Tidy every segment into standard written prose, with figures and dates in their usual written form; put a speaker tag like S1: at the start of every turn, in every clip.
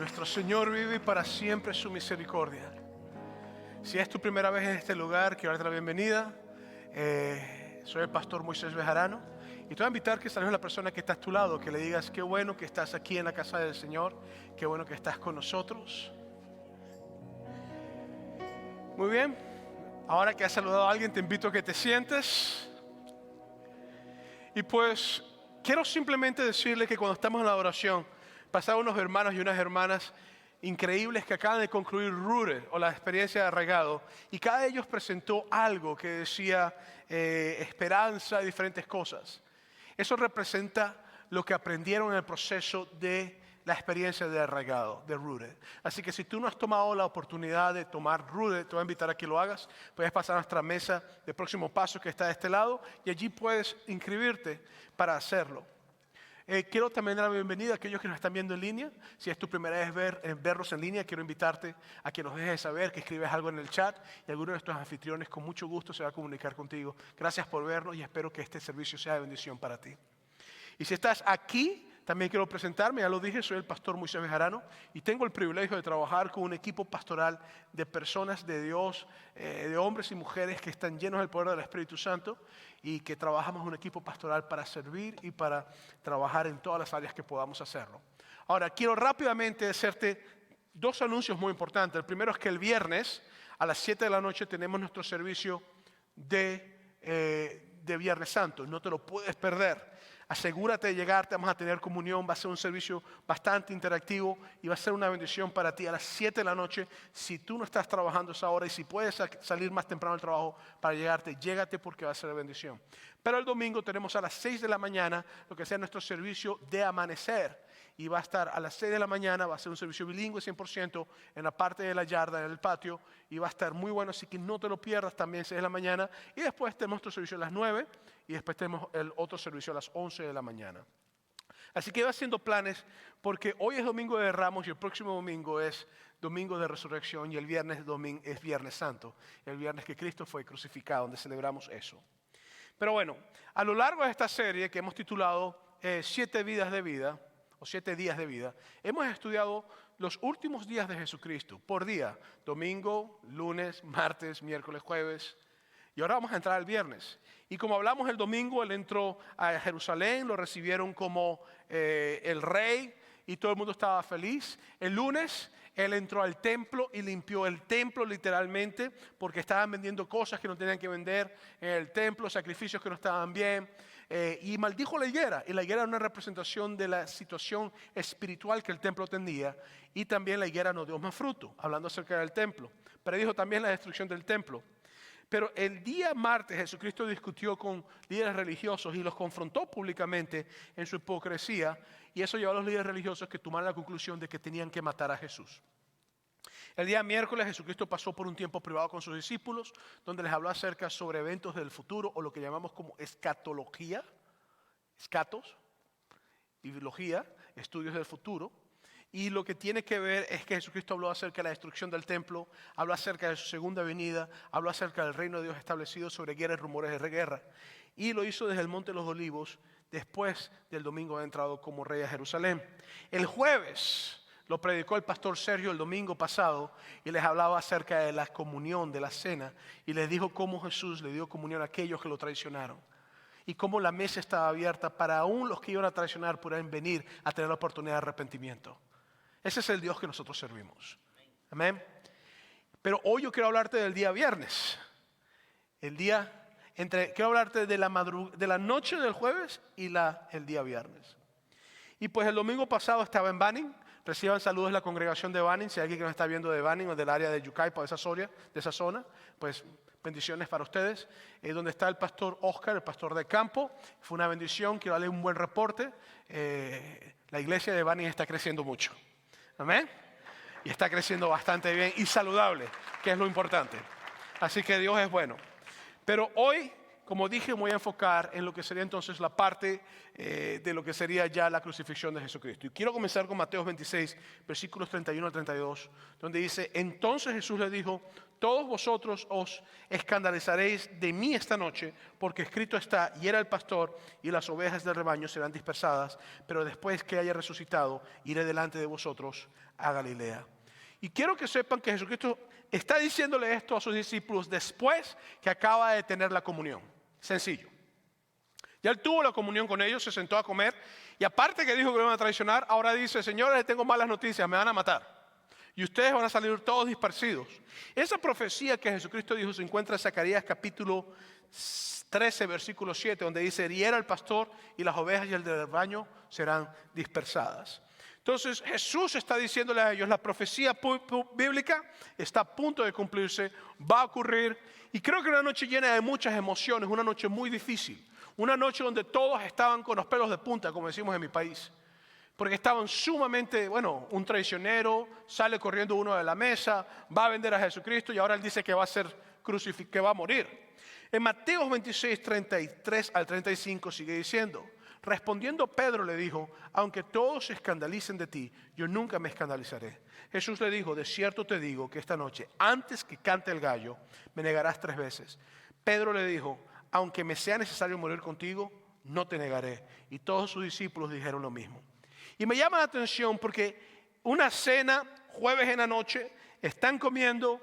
S1: Nuestro Señor vive y para siempre su misericordia. Si es tu primera vez en este lugar, quiero darte la bienvenida. Soy el pastor Moisés Bejarano y te voy a invitar que salgas a la persona que está a tu lado, que le digas qué bueno que estás aquí en la casa del Señor, qué bueno que estás con nosotros. Muy bien, ahora que has saludado a alguien te invito a que te sientes. Y pues quiero simplemente decirle que cuando estamos en la oración, pasaron unos hermanos y unas hermanas increíbles que acaban de concluir Rooted o la experiencia de arraigado, y cada de ellos presentó algo que decía esperanza y diferentes cosas. Eso representa lo que aprendieron en el proceso de la experiencia de arraigado, de Rooted. Así que si tú no has tomado la oportunidad de tomar Rooted, te voy a invitar a que lo hagas. Puedes pasar a nuestra mesa de próximo paso que está de este lado y allí puedes inscribirte para hacerlo. Quiero también dar la bienvenida a aquellos que nos están viendo en línea. Si es tu primera vez vernos en línea, quiero invitarte a que nos dejes saber, que escribes algo en el chat y alguno de nuestros anfitriones con mucho gusto se va a comunicar contigo. Gracias por vernos y espero que este servicio sea de bendición para ti. Y si estás aquí, también quiero presentarme, ya lo dije, soy el pastor Moisés Bejarano y tengo el privilegio de trabajar con un equipo pastoral de personas de Dios, de hombres y mujeres que están llenos del poder del Espíritu Santo y que trabajamos un equipo pastoral para servir y para trabajar en todas las áreas que podamos hacerlo. Ahora, quiero rápidamente hacerte dos anuncios muy importantes. El primero es que el viernes a las 7 de la noche tenemos nuestro servicio de Viernes Santo. No te lo puedes perder. Asegúrate de llegar, te vamos a tener comunión, va a ser un servicio bastante interactivo y va a ser una bendición para ti a las 7 de la noche. Si tú no estás trabajando esa hora y si puedes salir más temprano del trabajo para llegarte, llégate porque va a ser de bendición. Pero el domingo tenemos a las 6 de la mañana lo que sea nuestro servicio de amanecer. Y va a estar a las 6 de la mañana, va a ser un servicio bilingüe 100% en la parte de la yarda, en el patio, y va a estar muy bueno, así que no te lo pierdas, también 6 de la mañana. Y después tenemos nuestro servicio a las 9 y después tenemos el otro servicio a las 11 de la mañana. Así que va haciendo planes, porque hoy es Domingo de Ramos y el próximo domingo es Domingo de Resurrección y el viernes es Viernes Santo, el viernes que Cristo fue crucificado, donde celebramos eso. Pero bueno, a lo largo de esta serie que hemos titulado 7 vidas de vida, o 7 días de vida, hemos estudiado los últimos días de Jesucristo por día, domingo, lunes, martes, miércoles, jueves, y ahora vamos a entrar al viernes. Y como hablamos el domingo, Él entró a Jerusalén, lo recibieron como el rey y todo el mundo estaba feliz. El lunes Él entró al templo y limpió el templo literalmente porque estaban vendiendo cosas que no tenían que vender en el templo, sacrificios que no estaban bien. Y maldijo la higuera, y la higuera era una representación de la situación espiritual que el templo tenía, y también la higuera no dio más fruto, hablando acerca del templo, predijo también la destrucción del templo. Pero el día martes Jesucristo discutió con líderes religiosos y los confrontó públicamente en su hipocresía, y eso llevó a los líderes religiosos que tomaron la conclusión de que tenían que matar a Jesús. El día miércoles Jesucristo pasó por un tiempo privado con sus discípulos, donde les habló acerca sobre eventos del futuro, o lo que llamamos como escatología, escatos, biología, estudios del futuro. Y lo que tiene que ver es que Jesucristo habló acerca de la destrucción del templo, habló acerca de su segunda venida, habló acerca del reino de Dios establecido sobre guerra y rumores de guerra. Y lo hizo desde el Monte de los Olivos, después del domingo de entrado como rey a Jerusalén. El jueves lo predicó el pastor Sergio el domingo pasado y les hablaba acerca de la comunión, de la cena, y les dijo cómo Jesús le dio comunión a aquellos que lo traicionaron y cómo la mesa estaba abierta para aún los que iban a traicionar pudieran venir a tener la oportunidad de arrepentimiento. Ese es el Dios que nosotros servimos. Amén. Pero hoy yo quiero hablarte del día viernes. Quiero hablarte de la noche del jueves y el día viernes. Y pues el domingo pasado estaba en Banning. Reciban saludos de la congregación de Banning. Si hay alguien que nos está viendo de Banning o del área de Yucaipa, de esa zona, pues bendiciones para ustedes. Donde está el pastor Oscar, el pastor de campo. Fue una bendición, quiero darle un buen reporte. La iglesia de Banning está creciendo mucho. Amén. Y está creciendo bastante bien y saludable, que es lo importante. Así que Dios es bueno. Pero hoy como dije, me voy a enfocar en lo que sería entonces la parte de lo que sería ya la crucifixión de Jesucristo. Y quiero comenzar con Mateo 26, versículos 31 al 32, donde dice: entonces Jesús le dijo, todos vosotros os escandalizaréis de mí esta noche, porque escrito está, hiera el pastor y las ovejas del rebaño serán dispersadas, pero después que haya resucitado, iré delante de vosotros a Galilea. Y quiero que sepan que Jesucristo está diciéndole esto a sus discípulos después que acaba de tener la comunión. Sencillo. Ya él tuvo la comunión con ellos, se sentó a comer, y aparte que dijo que lo iban a traicionar, ahora dice: señores, les tengo malas noticias, me van a matar. Y ustedes van a salir todos dispersidos. Esa profecía que Jesucristo dijo se encuentra en Zacarías capítulo 13, versículo 7, donde dice: hiera el pastor y las ovejas y el del rebaño serán dispersadas. Entonces Jesús está diciéndole a ellos: la profecía bíblica está a punto de cumplirse, va a ocurrir. Y creo que una noche llena de muchas emociones, una noche muy difícil, una noche donde todos estaban con los pelos de punta, como decimos en mi país, porque estaban sumamente, un traicionero, sale corriendo uno de la mesa, va a vender a Jesucristo y ahora él dice que va a ser crucificado, que va a morir. En Mateo 26, 33 al 35 sigue diciendo: respondiendo Pedro le dijo: aunque todos se escandalicen de ti, yo nunca me escandalizaré. Jesús le dijo: de cierto te digo que esta noche, antes que cante el gallo, me negarás 3 veces. Pedro le dijo: aunque me sea necesario morir contigo, no te negaré. Y todos sus discípulos dijeron lo mismo. Y me llama la atención porque una cena, jueves en la noche, están comiendo,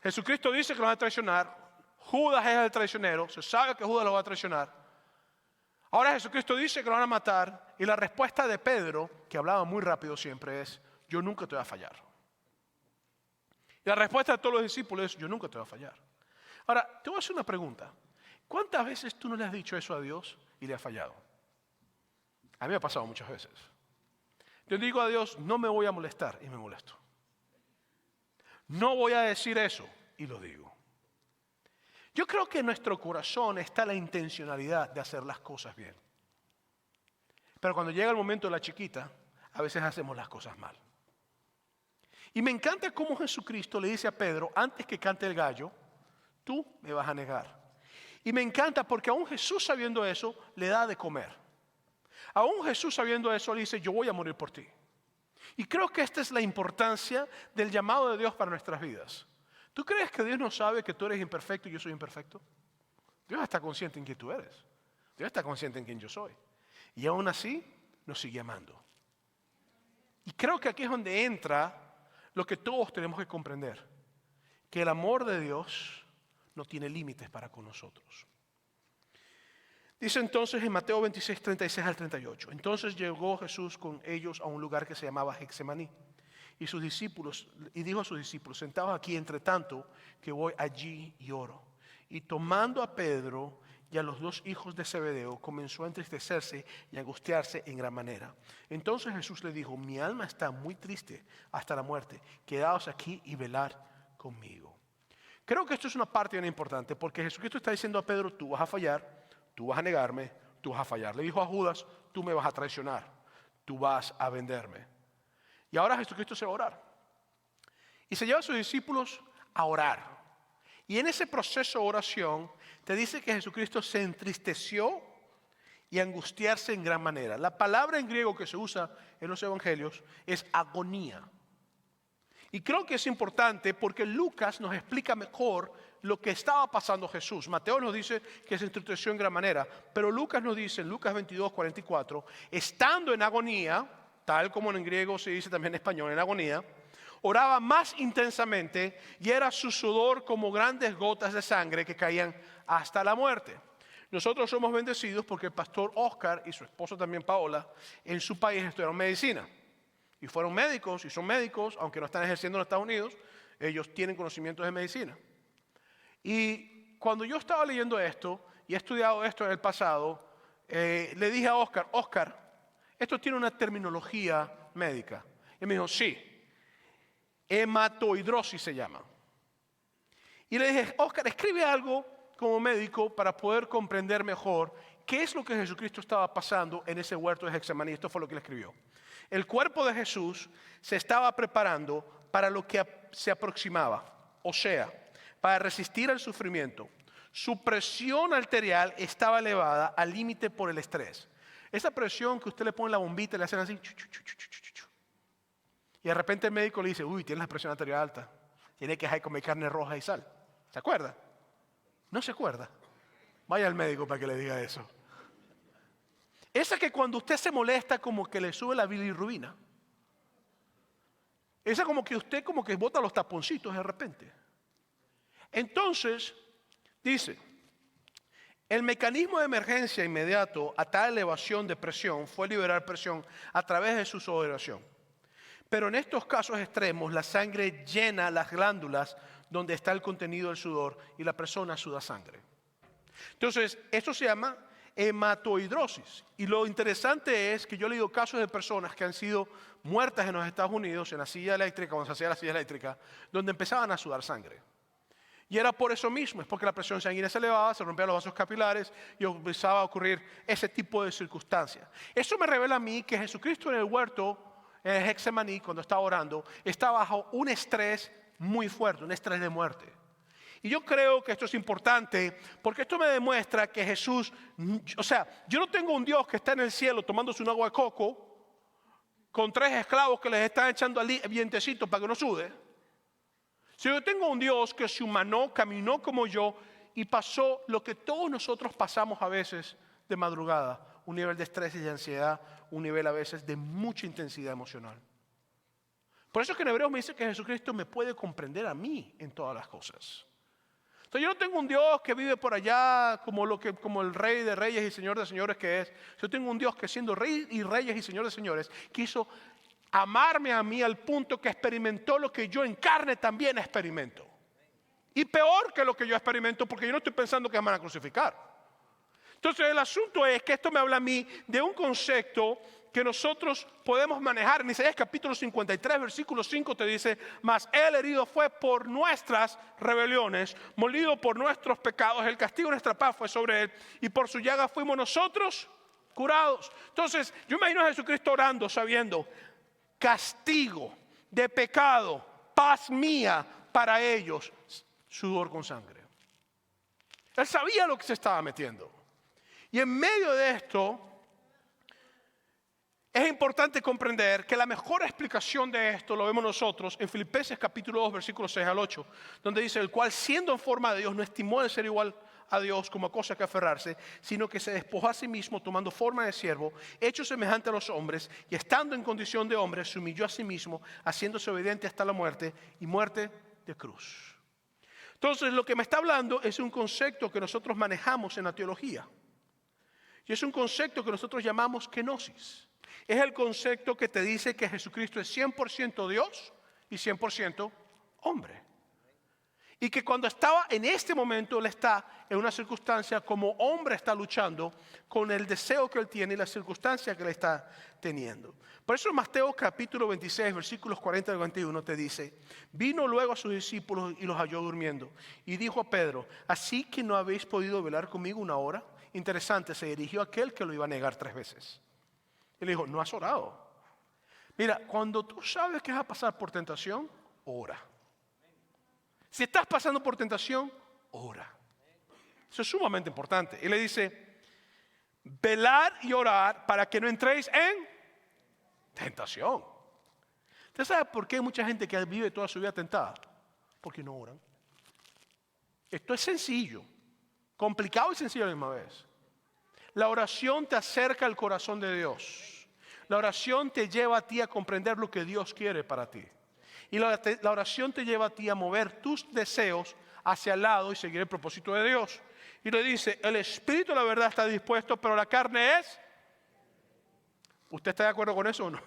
S1: Jesucristo dice que lo van a traicionar, Judas es el traicionero, se sabe que Judas lo va a traicionar. Ahora Jesucristo dice que lo van a matar, y la respuesta de Pedro, que hablaba muy rápido siempre, es: yo nunca te voy a fallar. Y la respuesta de todos los discípulos es: yo nunca te voy a fallar. Ahora, te voy a hacer una pregunta. ¿Cuántas veces tú no le has dicho eso a Dios y le has fallado? A mí me ha pasado muchas veces. Yo digo a Dios: no me voy a molestar, y me molesto. No voy a decir eso, y lo digo. Yo creo que en nuestro corazón está la intencionalidad de hacer las cosas bien. Pero cuando llega el momento de la chiquita, a veces hacemos las cosas mal. Y me encanta cómo Jesucristo le dice a Pedro: antes que cante el gallo, tú me vas a negar. Y me encanta porque aún Jesús, sabiendo eso, le da de comer. Aún Jesús, sabiendo eso, le dice: yo voy a morir por ti. Y creo que esta es la importancia del llamado de Dios para nuestras vidas. ¿Tú crees que Dios no sabe que tú eres imperfecto y yo soy imperfecto? Dios está consciente en quién tú eres. Dios está consciente en quién yo soy. Y aún así nos sigue amando. Y creo que aquí es donde entra lo que todos tenemos que comprender: que el amor de Dios no tiene límites para con nosotros. Dice entonces en Mateo 26, 36 al 38: entonces llegó Jesús con ellos a un lugar que se llamaba Getsemaní. Y dijo a sus discípulos: sentados aquí, entre tanto que voy allí y oro. Y tomando a Pedro y a los 2 hijos de Zebedeo, comenzó a entristecerse y angustiarse en gran manera. Entonces Jesús le dijo: mi alma está muy triste hasta la muerte, quedaos aquí y velad conmigo. Creo que esto es una parte bien importante, porque Jesucristo está diciendo a Pedro: tú vas a fallar, tú vas a negarme, tú vas a fallar. Le dijo a Judas: tú me vas a traicionar, tú vas a venderme. Y ahora Jesucristo se va a orar. Y se lleva a sus discípulos a orar. Y en ese proceso de oración te dice que Jesucristo se entristeció y angustiarse en gran manera. La palabra en griego que se usa en los evangelios es agonía. Y creo que es importante porque Lucas nos explica mejor lo que estaba pasando Jesús. Mateo nos dice que se entristeció en gran manera, pero Lucas nos dice en Lucas 22, 44, estando en agonía, tal como en griego se dice también en español, en agonía, oraba más intensamente y era su sudor como grandes gotas de sangre que caían hasta la muerte. Nosotros somos bendecidos porque el pastor Oscar y su esposa también Paola en su país estudiaron medicina. Y fueron médicos y son médicos, aunque no están ejerciendo en Estados Unidos, ellos tienen conocimientos de medicina. Y cuando yo estaba leyendo esto y he estudiado esto en el pasado, le dije a Oscar: Oscar, esto tiene una terminología médica. Y me dijo: sí, hematohidrosis se llama. Y le dije: Oscar, escribe algo como médico para poder comprender mejor qué es lo que Jesucristo estaba pasando en ese huerto de Getsemaní. Esto fue lo que él escribió. El cuerpo de Jesús se estaba preparando para lo que se aproximaba, o sea, para resistir al sufrimiento. su presión arterial estaba elevada al límite por el estrés. Esa presión que usted le pone en la bombita y le hacen así, chu, chu, chu, chu, chu, chu, chu. Y de repente el médico le dice, uy, tienes la presión arterial alta, tiene que dejar de comer carne roja y sal. ¿Se acuerda? No se acuerda. Vaya al médico para que le diga eso. Esa que cuando usted se molesta como que le sube la bilirrubina. Esa como que usted como que bota los taponcitos de repente. Entonces, dice, el mecanismo de emergencia inmediato a tal elevación de presión fue liberar presión a través de su sudoración. Pero en estos casos extremos, la sangre llena las glándulas donde está el contenido del sudor y la persona suda sangre. Entonces, esto se llama hematohidrosis. Y lo interesante es que yo he leído casos de personas que han sido muertas en los Estados Unidos en la silla eléctrica, cuando se hacía la silla eléctrica, donde empezaban a sudar sangre. Y era por eso mismo, es porque la presión sanguínea se elevaba, se rompían los vasos capilares y empezaba a ocurrir ese tipo de circunstancias. Eso me revela a mí que Jesucristo en el huerto, en el Getsemaní, cuando estaba orando, está bajo un estrés muy fuerte, un estrés de muerte. Y yo creo que esto es importante porque esto me demuestra que Jesús, o sea, yo no tengo un Dios que está en el cielo tomándose un agua de coco con 3 esclavos que les están echando al vientecito para que no sude. Si yo tengo un Dios que se humanó, caminó como yo y pasó lo que todos nosotros pasamos a veces de madrugada, un nivel de estrés y de ansiedad, un nivel a veces de mucha intensidad emocional. Por eso es que en Hebreos me dice que Jesucristo me puede comprender a mí en todas las cosas. Entonces yo no tengo un Dios que vive por allá como el Rey de Reyes y Señor de Señores que es. Yo tengo un Dios que siendo Rey y Reyes y Señor de Señores quiso amarme a mí al punto que experimentó lo que yo en carne también experimento. Y peor que lo que yo experimento porque yo no estoy pensando que me van a crucificar. Entonces el asunto es que esto me habla a mí de un concepto que nosotros podemos manejar. En Isaías capítulo 53, versículo 5 te dice, mas él herido fue por nuestras rebeliones, molido por nuestros pecados, el castigo de nuestra paz fue sobre él, y por su llaga fuimos nosotros curados. Entonces, yo imagino a Jesucristo orando, sabiendo, castigo de pecado, paz mía para ellos, sudor con sangre. Él sabía lo que se estaba metiendo. Y en medio de esto, es importante comprender que la mejor explicación de esto lo vemos nosotros en Filipenses capítulo 2, versículos 6 al 8, donde dice, el cual siendo en forma de Dios no estimó el ser igual a Dios como cosa que aferrarse, sino que se despojó a sí mismo tomando forma de siervo, hecho semejante a los hombres, y estando en condición de hombre, se humilló a sí mismo, haciéndose obediente hasta la muerte y muerte de cruz. Entonces lo que me está hablando es un concepto que nosotros manejamos en la teología. Y es un concepto que nosotros llamamos kenosis. Es el concepto que te dice que Jesucristo es 100% Dios y 100% hombre. Y que cuando estaba en este momento, Él está en una circunstancia como hombre está luchando con el deseo que Él tiene y la circunstancia que Él está teniendo. Por eso en Mateo capítulo 26, versículos 40 al 21 te dice, vino luego a sus discípulos y los halló durmiendo. Y dijo a Pedro, ¿así que no habéis podido velar conmigo una hora? Interesante, se dirigió a aquel que lo iba a negar 3 veces. Y le dijo, ¿no has orado? Mira, cuando tú sabes que vas a pasar por tentación, ora. Si estás pasando por tentación, ora. Eso es sumamente importante. Y le dice, velar y orar para que no entréis en tentación. ¿Usted sabe por qué hay mucha gente que vive toda su vida tentada? Porque no oran. Esto es sencillo, complicado y sencillo a la misma vez. La oración te acerca al corazón de Dios. La oración te lleva a ti a comprender lo que Dios quiere para ti. Y la oración te lleva a ti a mover tus deseos hacia el lado y seguir el propósito de Dios. Y le dice, el espíritu la verdad está dispuesto, pero la carne es. ¿Usted está de acuerdo con eso o no?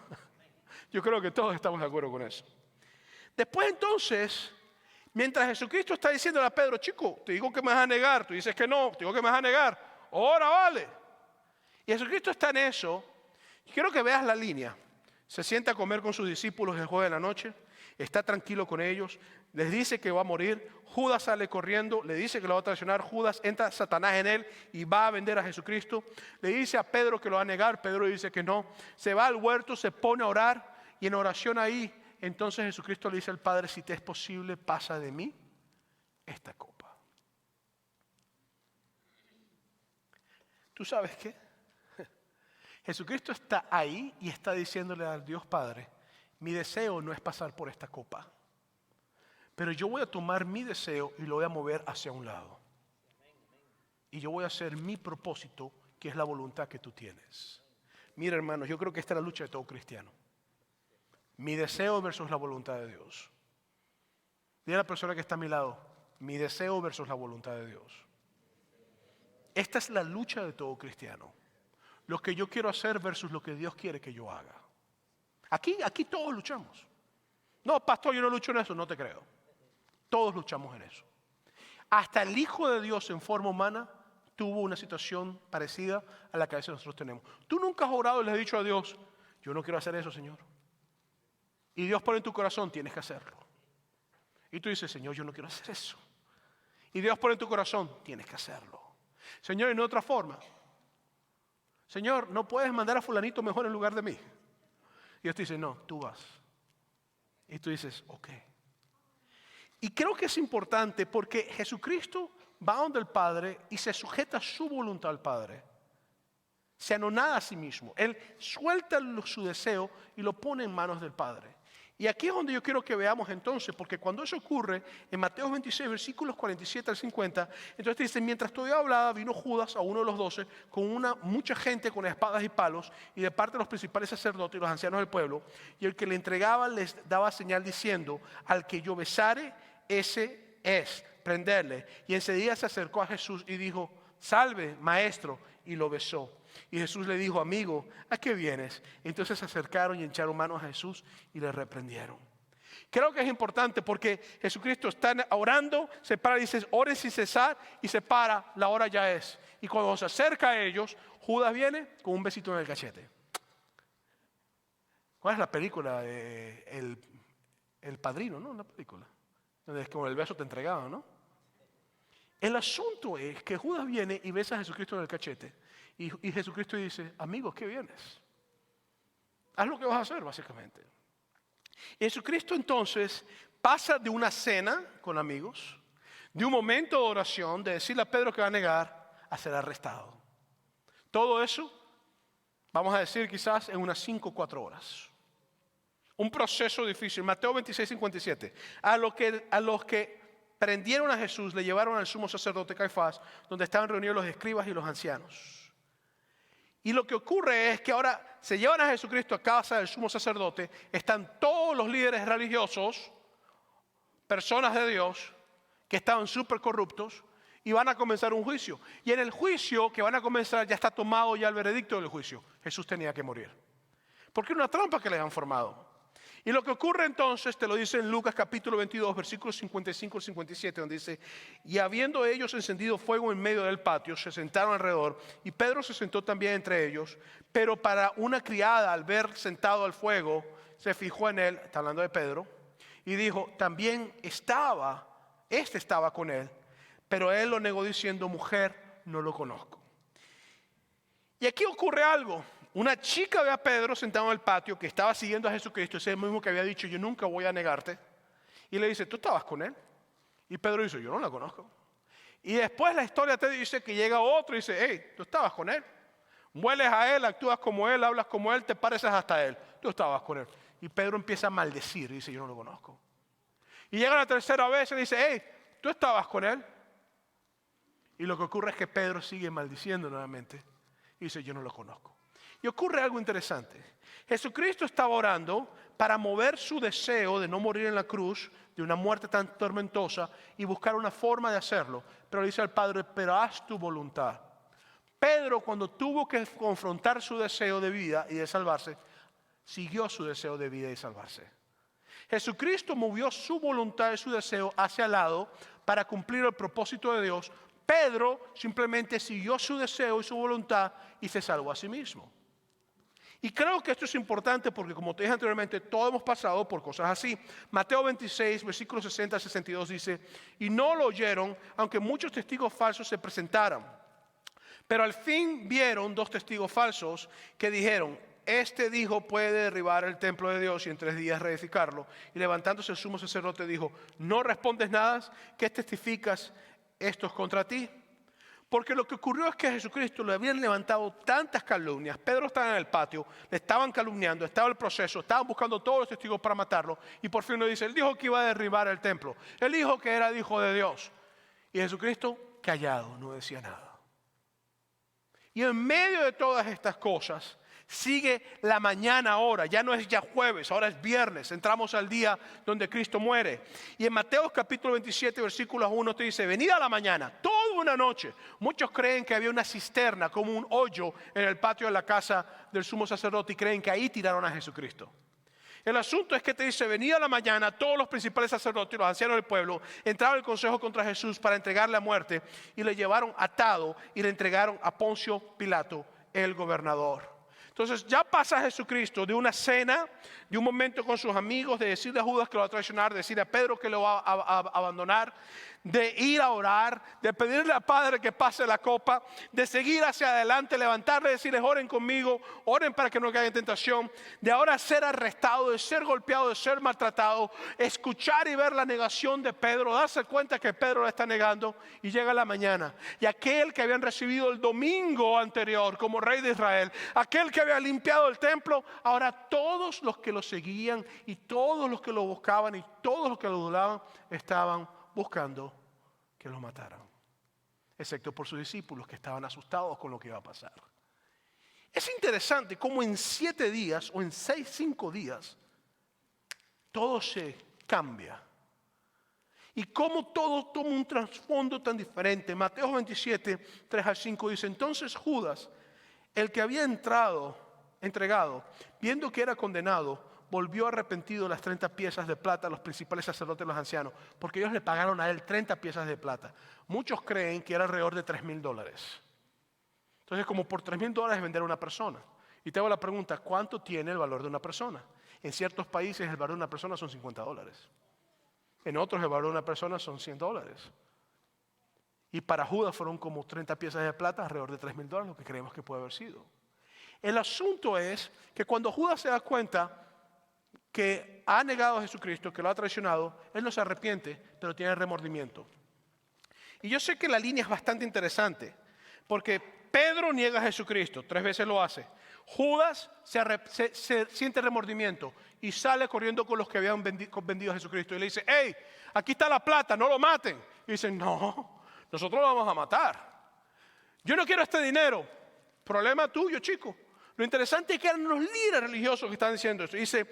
S1: Yo creo que todos estamos de acuerdo con eso. Después entonces, mientras Jesucristo está diciéndole a Pedro, chico, te digo que me vas a negar, tú dices que no, te digo que me vas a negar, ahora vale. Y Jesucristo está en eso. Y quiero que veas la línea. Se sienta a comer con sus discípulos el jueves de la noche. Está tranquilo con ellos. Les dice que va a morir. Judas sale corriendo. Le dice que lo va a traicionar. Judas entra Satanás en él y va a vender a Jesucristo. Le dice a Pedro que lo va a negar. Pedro dice que no. Se va al huerto, se pone a orar. Y en oración ahí, entonces Jesucristo le dice al Padre, si te es posible, pasa de mí esta copa. ¿Tú sabes qué? Jesucristo está ahí y está diciéndole al Dios Padre, mi deseo no es pasar por esta copa, pero yo voy a tomar mi deseo y lo voy a mover hacia un lado. Y yo voy a hacer mi propósito, que es la voluntad que tú tienes. Mira, hermanos, yo creo que esta es la lucha de todo cristiano. Mi deseo versus la voluntad de Dios. Dile a la persona que está a mi lado, mi deseo versus la voluntad de Dios. Esta es la lucha de todo cristiano. Lo que yo quiero hacer versus lo que Dios quiere que yo haga. Aquí todos luchamos. No, pastor, yo no lucho en eso, no te creo. Todos luchamos en eso. Hasta el Hijo de Dios en forma humana tuvo una situación parecida a la que a veces nosotros tenemos. Tú nunca has orado y le has dicho a Dios, yo no quiero hacer eso, Señor. Y Dios pone en tu corazón, tienes que hacerlo. Y tú dices, Señor, yo no quiero hacer eso. Y Dios pone en tu corazón, tienes que hacerlo. Señor, en otra forma, Señor, ¿no puedes mandar a fulanito mejor en lugar de mí? Y Dios te dice, no, tú vas. Y tú dices, ok. Y creo que es importante porque Jesucristo va donde el Padre y se sujeta a su voluntad al Padre. Se anonada a sí mismo. Él suelta su deseo y lo pone en manos del Padre. Y aquí es donde yo quiero que veamos entonces, porque cuando eso ocurre, en Mateo 26, versículos 47 al 50, entonces te dice, mientras todavía hablaba, vino Judas, a uno de los 12, con mucha gente con espadas y palos, y de parte de los principales sacerdotes y los ancianos del pueblo, y el que le entregaba les daba señal diciendo, al que yo besare, ese es, prenderle. Y enseguida se acercó a Jesús y dijo, salve, maestro, y lo besó. Y Jesús le dijo, amigo, ¿a qué vienes? Entonces se acercaron y echaron manos a Jesús y le reprendieron. Creo que es importante porque Jesucristo está orando, se para y dice, oren sin cesar, y se para, la hora ya es. Y cuando se acerca a ellos, Judas viene con un besito en el cachete. ¿Cuál es la película? El Padrino, ¿no? Una película. Donde con el beso te entregaban, ¿no? El asunto es que Judas viene y besa a Jesucristo en el cachete. Y Jesucristo dice, amigo, ¿qué vienes? Haz lo que vas a hacer, básicamente. Y Jesucristo entonces pasa de una cena con amigos, de un momento de oración, de decirle a Pedro que va a negar, a ser arrestado. Todo eso, vamos a decir quizás en unas 5 o 4 horas. Un proceso difícil. Mateo 26, 57. A los que prendieron a Jesús, le llevaron al sumo sacerdote Caifás, donde estaban reunidos los escribas y los ancianos. Y lo que ocurre es que ahora se llevan a Jesucristo a casa del sumo sacerdote, están todos los líderes religiosos, personas de Dios, que estaban súper corruptos, y van a comenzar un juicio. Y en el juicio que van a comenzar ya está tomado ya el veredicto del juicio. Jesús tenía que morir. Porque era una trampa que les han formado. Y lo que ocurre entonces, te lo dice en Lucas capítulo 22, versículos 55 al 57, donde dice, y habiendo ellos encendido fuego en medio del patio, se sentaron alrededor, y Pedro se sentó también entre ellos, pero para una criada, al ver sentado al fuego, se fijó en él, está hablando de Pedro, y dijo, también estaba con él, pero él lo negó diciendo, mujer, no lo conozco. Y aquí ocurre algo. Una chica ve a Pedro sentado en el patio que estaba siguiendo a Jesucristo, ese mismo que había dicho, yo nunca voy a negarte. Y le dice, ¿tú estabas con él? Y Pedro dice, yo no la conozco. Y después la historia te dice que llega otro y dice, hey, tú estabas con él. Hueles a él, actúas como él, hablas como él, te pareces hasta él. Tú estabas con él. Y Pedro empieza a maldecir y dice, yo no lo conozco. Y llega la tercera vez y le dice, hey, tú estabas con él. Y lo que ocurre es que Pedro sigue maldiciendo nuevamente. Y dice, yo no lo conozco. Y ocurre algo interesante. Jesucristo estaba orando para mover su deseo de no morir en la cruz, de una muerte tan tormentosa, y buscar una forma de hacerlo. Pero le dice al Padre, pero haz tu voluntad. Pedro, cuando tuvo que confrontar su deseo de vida y de salvarse, siguió su deseo de vida y salvarse. Jesucristo movió su voluntad y su deseo hacia el lado para cumplir el propósito de Dios. Pedro simplemente siguió su deseo y su voluntad y se salvó a sí mismo. Y creo que esto es importante porque, como te dije anteriormente, todos hemos pasado por cosas así. Mateo 26, versículos 60 al 62 dice, y no lo oyeron, aunque muchos testigos falsos se presentaran. Pero al fin vieron 2 testigos falsos que dijeron, este dijo puede derribar el templo de Dios y en 3 días reedificarlo. Y levantándose el sumo sacerdote dijo, ¿no respondes nada? ¿Qué testificas estos contra ti? Porque lo que ocurrió es que a Jesucristo le habían levantado tantas calumnias. Pedro estaba en el patio, le estaban calumniando, estaba el proceso, estaban buscando todos los testigos para matarlo. Y por fin le dice, él dijo que iba a derribar el templo. Él dijo que era el Hijo de Dios. Y Jesucristo callado, no decía nada. Y en medio de todas estas cosas, sigue la mañana ahora, ya no es ya jueves, ahora es viernes, entramos al día donde Cristo muere. Y en Mateo capítulo 27, versículos 1 te dice, venida la mañana, toda una noche. Muchos creen que había una cisterna, como un hoyo en el patio de la casa del sumo sacerdote y creen que ahí tiraron a Jesucristo. El asunto es que te dice, venida la mañana, todos los principales sacerdotes y los ancianos del pueblo entraron al consejo contra Jesús para entregarle a muerte y le llevaron atado y le entregaron a Poncio Pilato, el gobernador. Entonces ya pasa Jesucristo de una cena, de un momento con sus amigos, de decirle a Judas que lo va a traicionar, de decirle a Pedro que lo va a abandonar, de ir a orar, de pedirle al Padre que pase la copa, de seguir hacia adelante, levantarle, decirles oren conmigo, oren para que no caigan en tentación, de ahora ser arrestado, de ser golpeado, de ser maltratado, escuchar y ver la negación de Pedro, darse cuenta que Pedro la está negando y llega la mañana. Y aquel que habían recibido el domingo anterior como rey de Israel, aquel que había limpiado el templo, ahora todos los que lo seguían y todos los que lo buscaban y todos los que lo adoraban estaban buscando que lo mataran, excepto por sus discípulos que estaban asustados con lo que iba a pasar. Es interesante cómo en 7 días o en 5 días todo se cambia y cómo todo toma un trasfondo tan diferente. Mateo 27, 3 al 5 dice, entonces Judas, el que había entregado, viendo que era condenado, volvió arrepentido las 30 piezas de plata a los principales sacerdotes y los ancianos, porque ellos le pagaron a él 30 piezas de plata. Muchos creen que era alrededor de $3,000. Entonces, como por $3,000 vender a una persona. Y te hago la pregunta, ¿cuánto tiene el valor de una persona? En ciertos países el valor de una persona son $50. En otros el valor de una persona son $100. Y para Judas fueron como 30 piezas de plata, alrededor de $3,000, lo que creemos que puede haber sido. El asunto es que cuando Judas se da cuenta que ha negado a Jesucristo, que lo ha traicionado, él no se arrepiente, pero tiene remordimiento. Y yo sé que la línea es bastante interesante, porque Pedro niega a Jesucristo, 3 veces lo hace. Judas se siente remordimiento y sale corriendo con los que habían vendido a Jesucristo y le dice, hey, aquí está la plata, no lo maten. Y dicen, no, nosotros lo vamos a matar. Yo no quiero este dinero, problema tuyo, chico. Lo interesante es que eran los líderes religiosos que están diciendo esto. Dice,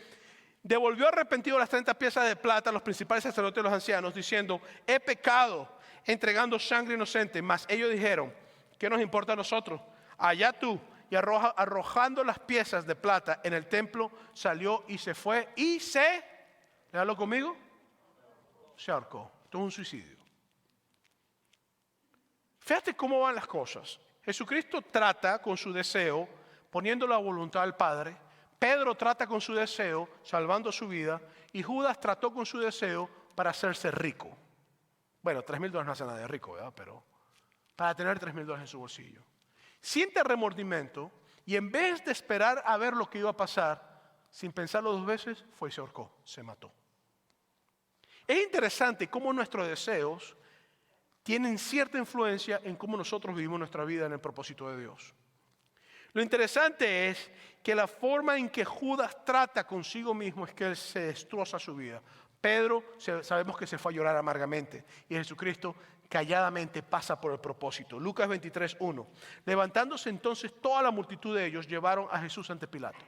S1: devolvió arrepentido las 30 piezas de plata a los principales sacerdotes y los ancianos, diciendo, he pecado entregando sangre inocente. Mas ellos dijeron, ¿qué nos importa a nosotros? Allá tú. Y arrojando las piezas de plata en el templo, salió y se fue y léalo conmigo, se ahorcó. Esto es un suicidio. Fíjate cómo van las cosas. Jesucristo trata con su deseo, poniendo la voluntad al Padre. Pedro trata con su deseo, salvando su vida. Y Judas trató con su deseo para hacerse rico. Bueno, $3,000 no hace nada de rico, ¿verdad? Pero para tener $3,000 en su bolsillo. Siente remordimiento y en vez de esperar a ver lo que iba a pasar, sin pensarlo 2 veces, fue y se ahorcó, se mató. Es interesante cómo nuestros deseos tienen cierta influencia en cómo nosotros vivimos nuestra vida en el propósito de Dios. Lo interesante es que la forma en que Judas trata consigo mismo es que él se destroza su vida. Pedro sabemos que se fue a llorar amargamente y Jesucristo calladamente pasa por el propósito. Lucas 23:1. Levantándose entonces toda la multitud de ellos, llevaron a Jesús ante Pilato.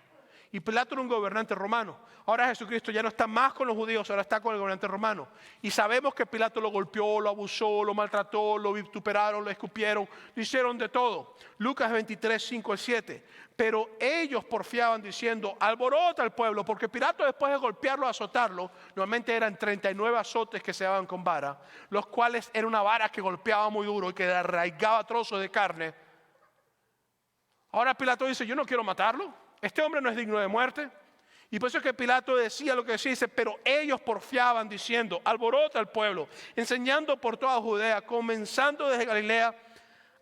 S1: Y Pilato era un gobernante romano. Ahora Jesucristo ya no está más con los judíos, ahora está con el gobernante romano. Y sabemos que Pilato lo golpeó, lo abusó, lo maltrató, lo vituperaron, lo escupieron, lo hicieron de todo. Lucas 23:5-7. Pero ellos porfiaban diciendo, alborota al pueblo, porque Pilato después de golpearlo, azotarlo, normalmente eran 39 azotes que se daban con vara, los cuales era una vara que golpeaba muy duro y que arraigaba trozos de carne. Ahora Pilato dice, yo no quiero matarlo. Este hombre no es digno de muerte. Y por eso es que Pilato decía lo que decía, dice, pero ellos porfiaban diciendo, alborota al pueblo, enseñando por toda Judea, comenzando desde Galilea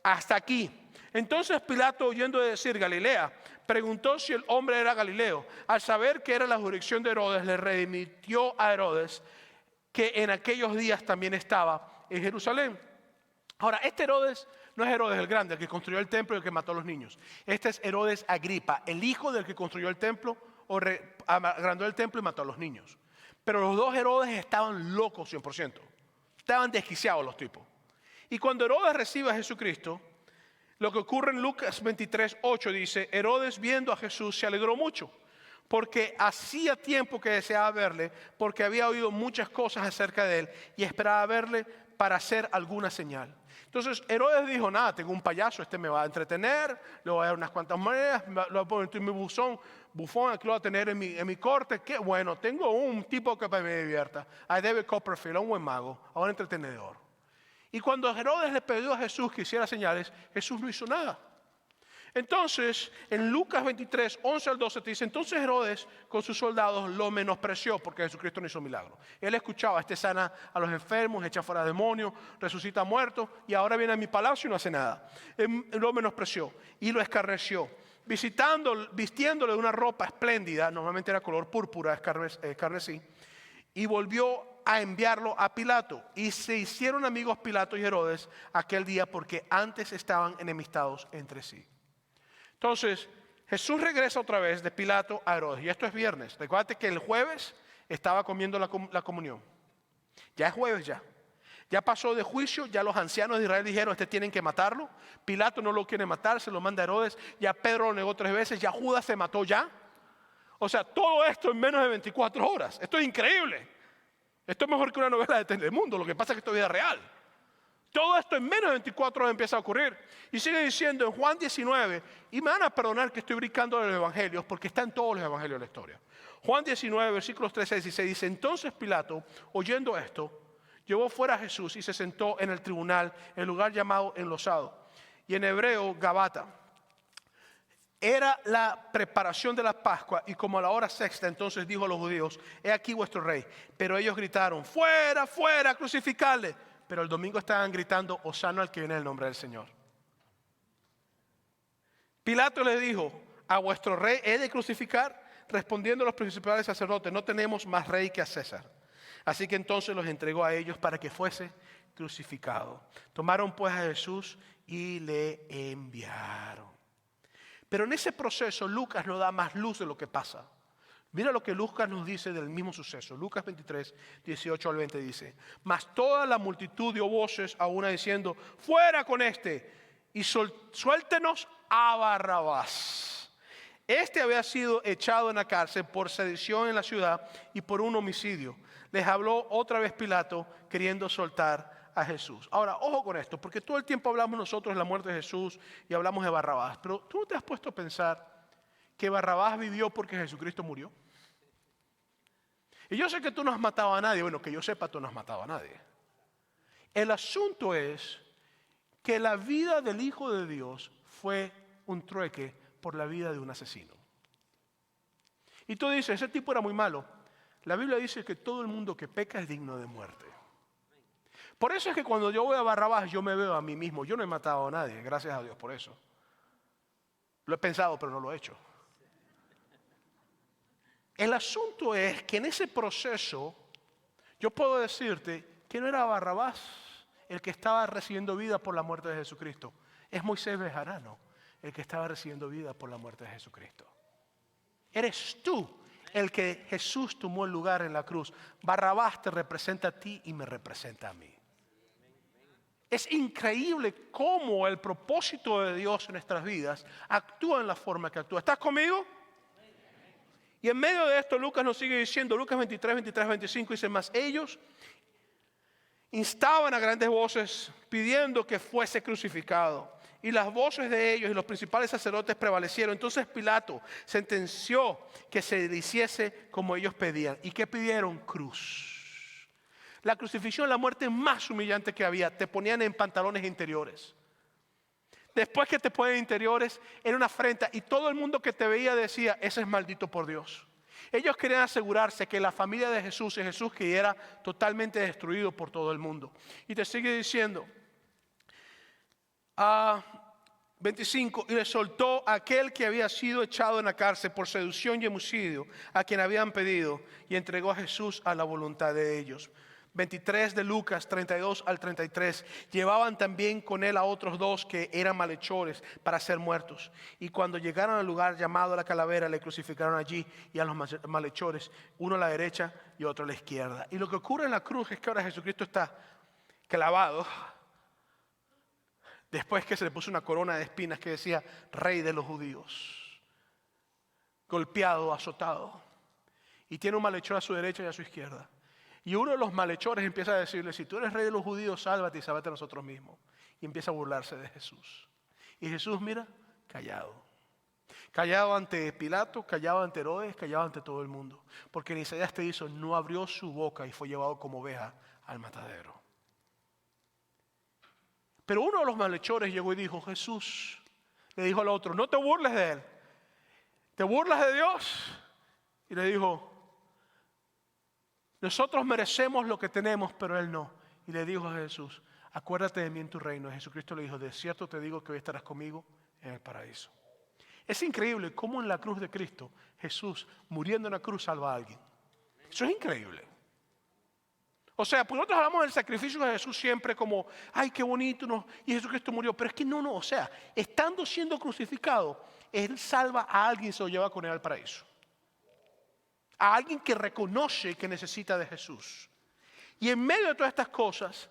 S1: hasta aquí. Entonces Pilato, oyendo decir Galilea, preguntó si el hombre era Galileo. Al saber que era la jurisdicción de Herodes, le remitió a Herodes, que en aquellos días también estaba en Jerusalén. Ahora, este Herodes no es Herodes el Grande, el que construyó el templo y el que mató a los niños. Este es Herodes Agripa, el hijo del que construyó el templo, agrandó el templo y mató a los niños. Pero los dos Herodes estaban locos 100%. Estaban desquiciados los tipos. Y cuando Herodes recibe a Jesucristo, lo que ocurre en Lucas 23:8 dice, Herodes viendo a Jesús se alegró mucho, porque hacía tiempo que deseaba verle, porque había oído muchas cosas acerca de él y esperaba verle para hacer alguna señal. Entonces Herodes dijo, nada, tengo un payaso, este me va a entretener, le voy a dar unas cuantas monedas, lo voy a poner en mi bufón, aquí lo voy a tener en mi corte. Qué bueno, tengo un tipo que me divierta, a David Copperfield, a un buen mago, a un entretenedor. Y cuando Herodes le pidió a Jesús que hiciera señales, Jesús no hizo nada. Entonces, en Lucas 23:11-12 te dice, entonces Herodes con sus soldados lo menospreció porque Jesucristo no hizo milagro. Él escuchaba, este sana a los enfermos, echa fuera demonios, resucita muertos y ahora viene a mi palacio y no hace nada. Él lo menospreció y lo escarneció, vistiéndole de una ropa espléndida, normalmente era color púrpura, carmesí, y volvió a enviarlo a Pilato. Y se hicieron amigos Pilato y Herodes aquel día porque antes estaban enemistados entre sí. Entonces, Jesús regresa otra vez de Pilato a Herodes. Y esto es viernes. Recuerda que el jueves estaba comiendo la comunión. Ya es jueves ya. Ya pasó de juicio, ya los ancianos de Israel dijeron, tienen que matarlo. Pilato no lo quiere matar, se lo manda a Herodes. Ya Pedro lo negó 3 veces, ya Judas se mató ya. O sea, todo esto en menos de 24 horas. Esto es increíble. Esto es mejor que una novela de Telemundo, lo que pasa es que esto es vida real. Todo esto en menos de 24 horas empieza a ocurrir. Y sigue diciendo en Juan 19, y me van a perdonar que estoy brincando de los evangelios, porque está en todos los evangelios de la historia. Juan 19, versículos 13 y 16 dice, entonces Pilato, oyendo esto, llevó fuera a Jesús y se sentó en el tribunal, en el lugar llamado Enlosado, y en hebreo Gabata. Era la preparación de la Pascua y como a la hora sexta entonces dijo a los judíos, he aquí vuestro rey. Pero ellos gritaron, fuera, fuera, crucificarle. Pero el domingo estaban gritando, hosana al que viene en el nombre del Señor. Pilato le dijo, a vuestro rey he de crucificar. Respondiendo los principales sacerdotes, no tenemos más rey que a César. Así que entonces los entregó a ellos para que fuese crucificado. Tomaron pues a Jesús y le enviaron. Pero en ese proceso Lucas nos da más luz de lo que pasa. Mira lo que Lucas nos dice del mismo suceso. Lucas 23, 18 al 20 dice, mas toda la multitud dio voces a una diciendo, fuera con este y suéltenos a Barrabás. Este había sido echado en la cárcel por sedición en la ciudad y por un homicidio. Les habló otra vez Pilato queriendo soltar a Jesús. Ahora, ojo con esto, porque todo el tiempo hablamos nosotros de la muerte de Jesús y hablamos de Barrabás, pero ¿tú no te has puesto a pensar que Barrabás vivió porque Jesucristo murió? Y yo sé que tú no has matado a nadie, bueno, que yo sepa tú no has matado a nadie. El asunto es que la vida del Hijo de Dios fue un trueque por la vida de un asesino. Y tú dices, ese tipo era muy malo. La Biblia dice que todo el mundo que peca es digno de muerte. Por eso es que cuando yo voy a Barrabás, yo me veo a mí mismo. Yo no he matado a nadie, gracias a Dios por eso. Lo he pensado, pero no lo he hecho. El asunto es que en ese proceso, yo puedo decirte que no era Barrabás el que estaba recibiendo vida por la muerte de Jesucristo. Es Moisés Bejarano el que estaba recibiendo vida por la muerte de Jesucristo. Eres tú el que Jesús tomó el lugar en la cruz. Barrabás te representa a ti y me representa a mí. Es increíble cómo el propósito de Dios en nuestras vidas actúa en la forma que actúa. ¿Estás conmigo? Y en medio de esto Lucas nos sigue diciendo, Lucas 23, 25 dice, mas ellos instaban a grandes voces pidiendo que fuese crucificado. Y las voces de ellos y los principales sacerdotes prevalecieron. Entonces Pilato sentenció que se le hiciese como ellos pedían. ¿Y qué pidieron? Cruz. La crucifixión, la muerte más humillante que había. Te ponían en pantalones interiores. Después que te ponen interiores, era una afrenta. Y todo el mundo que te veía decía, ese es maldito por Dios. Ellos querían asegurarse que la familia de Jesús y Jesús que era totalmente destruido por todo el mundo. Y te sigue diciendo, 25, y le soltó a aquel que había sido echado en la cárcel por seducción y homicidio, a quien habían pedido, y entregó a Jesús a la voluntad de ellos. 23 de Lucas 32 al 33. Llevaban también con él a otros dos que eran malhechores para ser muertos. Y cuando llegaron al lugar llamado La Calavera, le crucificaron allí y a los malhechores, uno a la derecha y otro a la izquierda. Y lo que ocurre en la cruz es que ahora Jesucristo está clavado, después que se le puso una corona de espinas que decía Rey de los Judíos, golpeado, azotado, y tiene un malhechor a su derecha y a su izquierda. Y uno de los malhechores empieza a decirle: si tú eres Rey de los Judíos, sálvate y sálvate a nosotros mismos. Y empieza a burlarse de Jesús. Y Jesús, mira, callado. Callado ante Pilato, callado ante Herodes, callado ante todo el mundo. Porque en Isaías te dice: no abrió su boca y fue llevado como oveja al matadero. Pero uno de los malhechores llegó y dijo: Jesús, le dijo al otro, no te burles de él, ¿te burlas de Dios? Y le dijo: nosotros merecemos lo que tenemos, pero él no. Y le dijo a Jesús: acuérdate de mí en tu reino. Y Jesucristo le dijo: de cierto te digo que hoy estarás conmigo en el paraíso. Es increíble cómo en la cruz de Cristo, Jesús, muriendo en la cruz, salva a alguien. Eso es increíble. O sea, pues nosotros hablamos del sacrificio de Jesús siempre como, ay, qué bonito, no, y Jesucristo murió. Pero es que no, o sea, estando siendo crucificado, Él salva a alguien y se lo lleva con Él al paraíso. A alguien que reconoce que necesita de Jesús. Y en medio de todas estas cosas,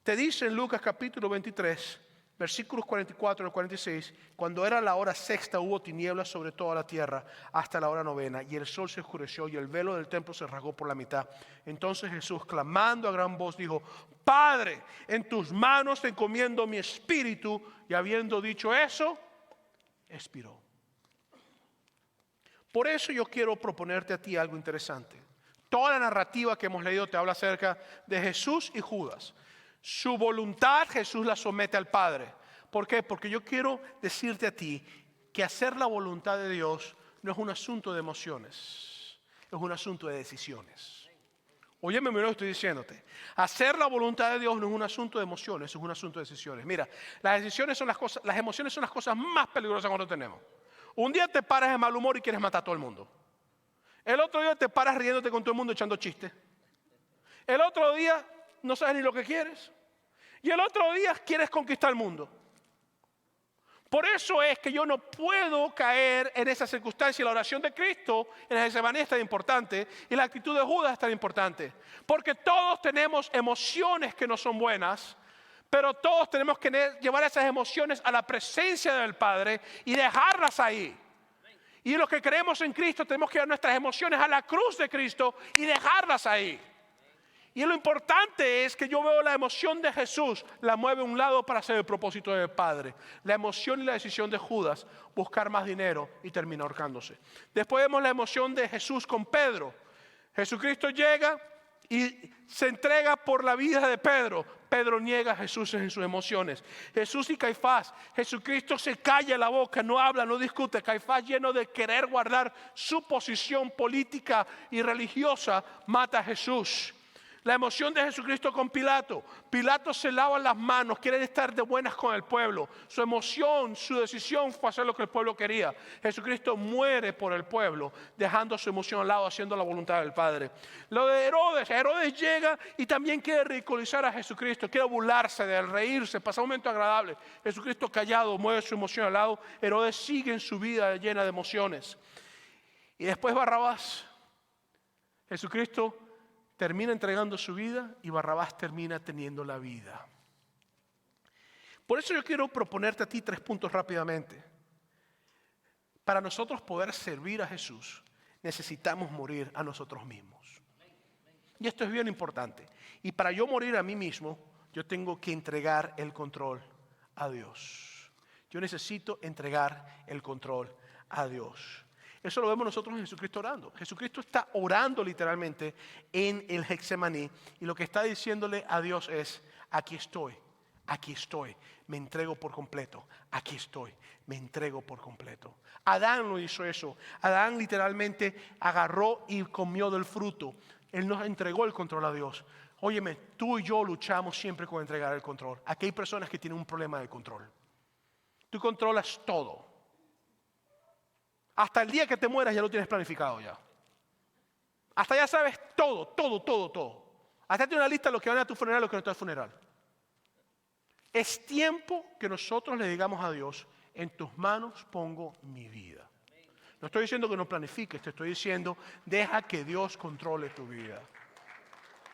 S1: te dice en Lucas capítulo 23, versículos 44 al 46, cuando era la hora sexta hubo tinieblas sobre toda la tierra hasta la hora novena, y el sol se oscureció y el velo del templo se rasgó por la mitad. Entonces Jesús, clamando a gran voz, dijo: Padre, en tus manos te encomiendo mi espíritu. Y habiendo dicho eso, expiró. Por eso yo quiero proponerte a ti algo interesante. Toda la narrativa que hemos leído te habla acerca de Jesús y Judas. Su voluntad Jesús la somete al Padre. ¿Por qué? Porque yo quiero decirte a ti que hacer la voluntad de Dios no es un asunto de emociones, es un asunto de decisiones. Óyeme, mira lo que estoy diciéndote. Hacer la voluntad de Dios no es un asunto de emociones, es un asunto de decisiones. Mira, las emociones son las cosas más peligrosas cuando tenemos. Un día te paras de mal humor y quieres matar a todo el mundo. El otro día te paras riéndote con todo el mundo echando chistes. El otro día no sabes ni lo que quieres. Y el otro día quieres conquistar el mundo. Por eso es que yo no puedo caer en esa circunstancia. La oración de Cristo en el Getsemaní es tan importante y la actitud de Judas es tan importante. Porque todos tenemos emociones que no son buenas, pero todos tenemos que llevar esas emociones a la presencia del Padre y dejarlas ahí. Y los que creemos en Cristo tenemos que llevar nuestras emociones a la cruz de Cristo y dejarlas ahí. Y lo importante es que yo veo la emoción de Jesús, la mueve a un lado para hacer el propósito del Padre. La emoción y la decisión de Judas, buscar más dinero y termina ahorcándose. Después vemos la emoción de Jesús con Pedro. Jesucristo llega y se entrega por la vida de Pedro. Pedro niega a Jesús en sus emociones. Jesús y Caifás. Jesucristo se calla la boca, no habla, no discute. Caifás, lleno de querer guardar su posición política y religiosa, mata a Jesús. La emoción de Jesucristo con Pilato. Pilato se lava las manos, quiere estar de buenas con el pueblo. Su emoción, su decisión fue hacer lo que el pueblo quería. Jesucristo muere por el pueblo, dejando su emoción al lado, haciendo la voluntad del Padre. Lo de Herodes. Herodes llega y también quiere ridiculizar a Jesucristo, quiere burlarse de él, reírse, pasar un momento agradable. Jesucristo callado, mueve su emoción al lado. Herodes sigue en su vida llena de emociones. Y después Barrabás. Jesucristo termina entregando su vida y Barrabás termina teniendo la vida. Por eso yo quiero proponerte a ti 3 puntos rápidamente. Para nosotros poder servir a Jesús, necesitamos morir a nosotros mismos. Y esto es bien importante. Y para yo morir a mí mismo, yo tengo que entregar el control a Dios. Yo necesito entregar el control a Dios. Eso lo vemos nosotros en Jesucristo orando. Jesucristo está orando literalmente en el Getsemaní y lo que está diciéndole a Dios es: aquí estoy, me entrego por completo, aquí estoy, me entrego por completo. Adán no hizo eso. Adán literalmente agarró y comió del fruto. Él nos entregó el control a Dios. Óyeme, tú y yo luchamos siempre con entregar el control. Aquí hay personas que tienen un problema de control. Tú controlas todo. Hasta el día que te mueras ya lo tienes planificado ya. Hasta ya sabes todo. Hazte una lista de los que van a tu funeral y los que no están al funeral. Es tiempo que nosotros le digamos a Dios, en tus manos pongo mi vida. No estoy diciendo que no planifiques, te estoy diciendo, deja que Dios controle tu vida.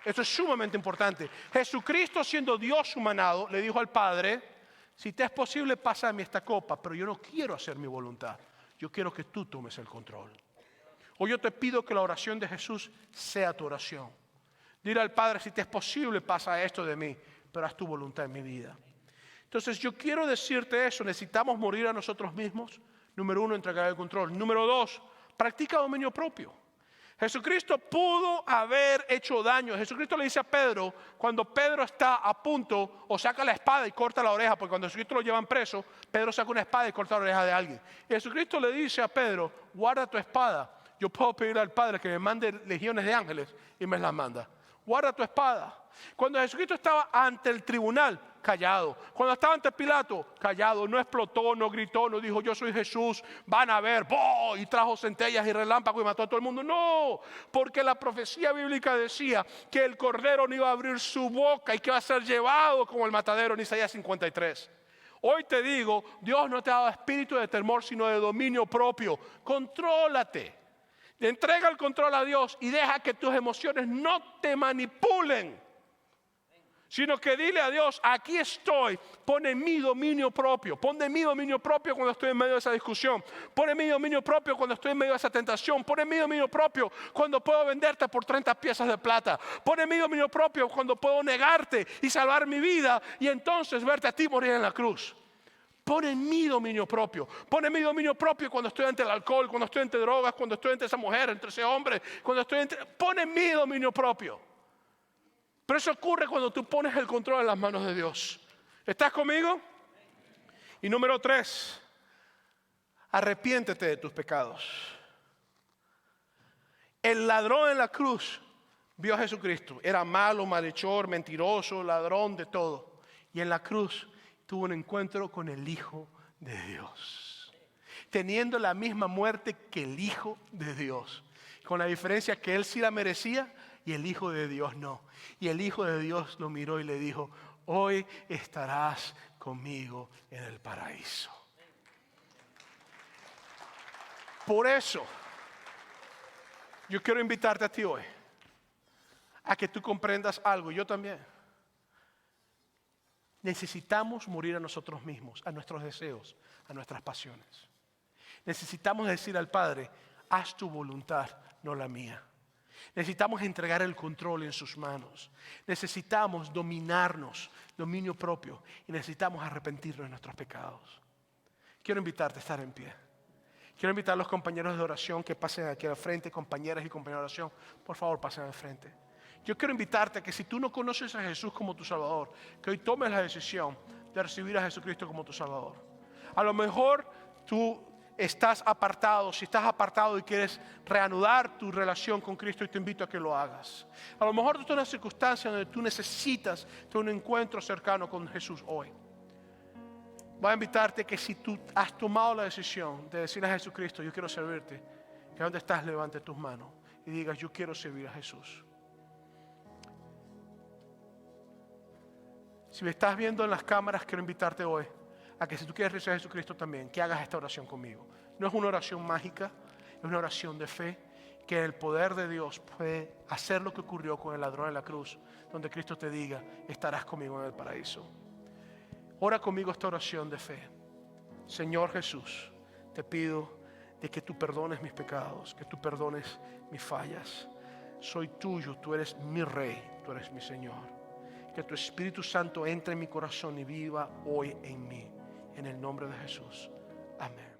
S1: Esto es sumamente importante. Jesucristo, siendo Dios humanado, le dijo al Padre, si te es posible, pasa a mí esta copa, pero yo no quiero hacer mi voluntad. Yo quiero que tú tomes el control. Hoy yo te pido que la oración de Jesús sea tu oración. Dile al Padre, si te es posible, pasa esto de mí, pero haz tu voluntad en mi vida. Entonces yo quiero decirte eso, necesitamos morir a nosotros mismos. Número 1, entregar el control. Número 2, practica dominio propio. Jesucristo pudo haber hecho daño. Jesucristo le dice a Pedro, cuando Pedro está a punto, o saca la espada y corta la oreja, porque cuando Jesucristo lo llevan preso, Pedro saca una espada y corta la oreja de alguien. Y Jesucristo le dice a Pedro, guarda tu espada. Yo puedo pedir al Padre que me mande legiones de ángeles y me las manda. Guarda tu espada. Cuando Jesucristo estaba ante el tribunal, callado. Cuando estaba ante Pilato, callado. No explotó, no gritó, no dijo yo soy Jesús, van a ver, ¡boh! Y trajo centellas y relámpagos y mató a todo el mundo. No, porque la profecía bíblica decía que el Cordero no iba a abrir su boca y que iba a ser llevado como el matadero en Isaías 53. Hoy te digo, Dios no te ha dado espíritu de temor, sino de dominio propio. Contrólate. Entrega el control a Dios y deja que tus emociones no te manipulen, sino que dile a Dios, aquí estoy, pone mi dominio propio, pone mi dominio propio cuando estoy en medio de esa discusión, pone mi dominio propio cuando estoy en medio de esa tentación, pone mi dominio propio cuando puedo venderte por 30 piezas de plata, pone mi dominio propio cuando puedo negarte y salvar mi vida y entonces verte a ti morir en la cruz. Pone mi dominio propio. Pone mi dominio propio cuando estoy ante el alcohol, cuando estoy ante drogas, cuando estoy ante esa mujer, entre ese hombre, cuando estoy ante... Pone mi dominio propio. Pero eso ocurre cuando tú pones el control en las manos de Dios. ¿Estás conmigo? Y número 3, arrepiéntete de tus pecados. El ladrón en la cruz vio a Jesucristo. Era malo, malhechor, mentiroso, ladrón, de todo. Y en la cruz tuvo un encuentro con el Hijo de Dios, teniendo la misma muerte que el Hijo de Dios, con la diferencia que él sí la merecía y el Hijo de Dios no. Y el Hijo de Dios lo miró y le dijo, hoy estarás conmigo en el paraíso. Por eso, yo quiero invitarte a ti hoy, a que tú comprendas algo, y yo también. Necesitamos morir a nosotros mismos, a nuestros deseos, a nuestras pasiones. Necesitamos decir al Padre, haz tu voluntad, no la mía. Necesitamos entregar el control en sus manos. Necesitamos dominarnos, dominio propio. Y necesitamos arrepentirnos de nuestros pecados. Quiero invitarte a estar en pie. Quiero invitar a los compañeros de oración que pasen aquí al frente, compañeras y compañeros de oración. Por favor, pasen al frente. Yo quiero invitarte a que si tú no conoces a Jesús como tu Salvador, que hoy tomes la decisión de recibir a Jesucristo como tu Salvador. A lo mejor tú estás apartado, si estás apartado y quieres reanudar tu relación con Cristo, y te invito a que lo hagas. A lo mejor tú estás en una circunstancia donde tú necesitas tener un encuentro cercano con Jesús hoy. Voy a invitarte que si tú has tomado la decisión de decirle a Jesucristo, yo quiero servirte, que donde estás levante tus manos y digas, yo quiero servir a Jesús. Si me estás viendo en las cámaras, quiero invitarte hoy a que si tú quieres recibir a Jesucristo también, que hagas esta oración conmigo. No es una oración mágica, es una oración de fe, que el poder de Dios puede hacer lo que ocurrió con el ladrón en la cruz, donde Cristo te diga, estarás conmigo en el paraíso. Ora conmigo esta oración de fe. Señor Jesús, te pido de que tú perdones mis pecados, que tú perdones mis fallas. Soy tuyo, tú eres mi Rey, tú eres mi Señor. Que tu Espíritu Santo entre en mi corazón y viva hoy en mí. En el nombre de Jesús. Amén.